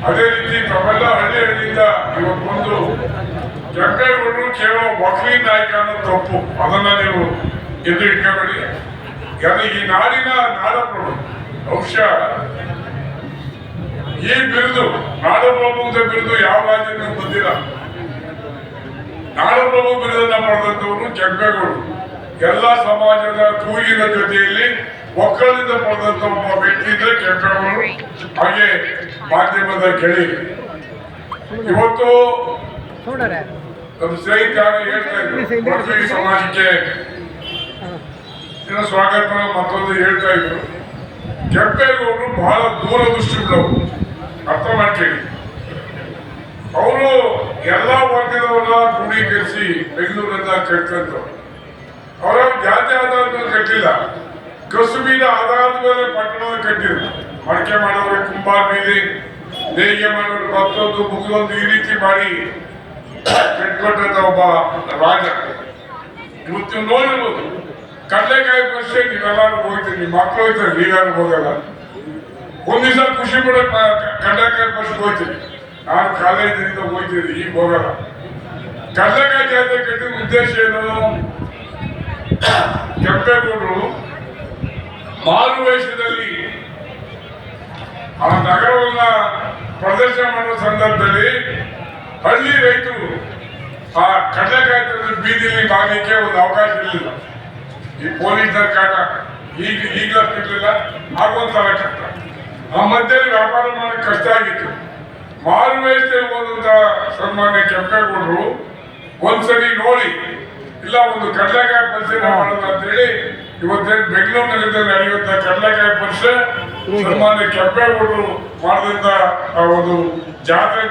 ಅದೇ ರೀತಿ ತಮ್ಮೆಲ್ಲ ಹಳ್ಳಿಯಿಂದ ಇವತ್ತೊಂದು ಕೆಂಪೇಗೌಡರು ಕೇವಲ ವಕೀಲಿ ನಾಯಕ ಅನ್ನೋ ತಪ್ಪು, ಅದನ್ನ ನೀವು ಎದ್ದು ಇಟ್ಕೋಬೇಡಿ. ಈ ನಾಡಿನ ನಾಡಪ್ರಭು ಬಹುಶಃ ಈ ಬಿರುದು ನಾಡಪ್ರಭುತ್ವ ಬಿರುದು ಯಾವ ರಾಜ್ಯಕ್ಕೂ ಬಂದಿಲ್ಲ. ನಾಡಪ್ರಭು ಬಿರುದನ್ನ ಪಡೆದಂತವರು ಕೆಂಪೇಗೌಡರು. ಎಲ್ಲ ಸಮಾಜದ ಕೂಗಿನ ಜೊತೆಯಲ್ಲಿ ಒಕ್ಕಲಿಂದ ಪಡೆದಂತ ಒಬ್ಬ ವ್ಯಕ್ತಿ ಇದ್ರೆ ಕೆಂಪೇಗೌಡರು. ಹಾಗೆ ಮಾಧ್ಯಮದ ಗೆಳಿ ಇವತ್ತು ನಮ್ಮ ಸ್ನೇಹಿತ ಹೇಳ್ತಾ ಇದ್ರು ಸಮಾಜಕ್ಕೆ ಸ್ವಾಗತ ಮತ್ತೊಂದು ಹೇಳ್ತಾ ಇದ್ರು. ಕೆಂಪೇಗೌಡರು ಬಹಳ ದೂರದೃಷ್ಟಿಗಳವರು, ಅರ್ಥ ಮಾಡ್ಕೊಳ್ಳಿ. ಅವರು ಎಲ್ಲಾ ವರ್ಗದವರ ಕ್ರೋಢೀಕರಿಸಿ ಬೆಂಗಳೂರನ್ನ ಕಟ್ಟಿದ್ರು. ಅವರ ಜಾತಿ ಆಧಾರದ ಮೇಲೆ ಕಟ್ಟಿಲ್ಲ, ಕಸುಬಿನ ಆಧಾರದ ಮೇಲೆ ಪಟ್ಟಣದ ಕಟ್ಟಿದ್ರು. ಮಡಿಕೆ ಮಾಡೋರು ಕುಂಬಾರ ಬೀದಿ, ನೇಯ್ಗೆ ಮಾಡೋರು ಮತ್ತೊಂದು ಮುಗಿದೊಂದು ಈ ರೀತಿ ಮಾಡಿ ಕಟ್ಕೊಟ್ಟಂತ ಒಬ್ಬ ರಾಜ. ಇವತ್ತು ನೋಡಿರ್ಬೋದು ಕಡಲೆಕಾಯಿ ಪರಿಷೆ ನೀವೆಲ್ಲಾರು ಹೋಗ್ತೀರಿ, ನಿಮ್ಮ ಮಕ್ಕಳು ಹೋಗ್ತಾರೆ, ನೀವ್ಯಾರು ಹೋಗಲ್ಲ. ಒಂದ್ ದಿವಸ ಖುಷಿ ಪಡೋ ಕಡಲೆಕಾಯಿ ಪರಿಷೆಗೆ ಹೋಗ್ತೀರಿ. ನಾನು ಕಾಲೇಜಿನಿಂದ ಹೋಗ್ತೀರಿ, ಈಗ ಹೋಗಲ್ಲ. ಕಡಲೆಕಾಯಿ ಜಾತ್ರೆ ಕಟ್ಟಿದ ಉದ್ದೇಶ ಏನು? ಕೆಂಪೇಗೌಡರು ಮಾರು ವೇಷದಲ್ಲಿ ಆ ನಗರವನ್ನ ಪ್ರದರ್ಶನ ಮಾಡೋ ಸಂದರ್ಭದಲ್ಲಿ ಹಳ್ಳಿ ರೈತರು ಆ ಕಡಲೆಕಾಯಿ ಬೀದಿಲಿ ಮಾಡಲಿಕ್ಕೆ ಒಂದು ಅವಕಾಶ ಇರಲಿಲ್ಲ. ಈ ಪೊಲೀಸರ ಕಾಟ ಈಗಲಿಲ್ಲ, ಆಗುವಂತಹ ಕಷ್ಟ. ಆ ಮಧ್ಯದಲ್ಲಿ ವ್ಯಾಪಾರ ಮಾಡಕ್ಕೆ ಕಷ್ಟ ಆಗಿತ್ತು. ಮಾರು ವೇಷದಲ್ಲಿ ಹೋದಂತ ಸನ್ಮಾನ್ಯ ಕೆಂಪೇಗೌಡರು ಒಂದ್ಸರಿ ನೋಡಿ ಇಲ್ಲ ಒಂದು ಕಡಲೆಕಾಯಿ ಪರಿಶೀಲನೆ ಮಾಡೋದು ಅಂತ ಹೇಳಿ ಇವತ್ತೇನು ಬೆಂಗಳೂರು ನಗರದಲ್ಲಿ ನಡೆಯುವಂತ ಕಡಲೆಕಾಯಿ ಪರಿಷೆ ಸನ್ಮಾನ್ಯ ಕೆಂಪೇಗೌಡರು ಮಾಡಿದಂತ ಒಂದು ಜಾತ್ರೆ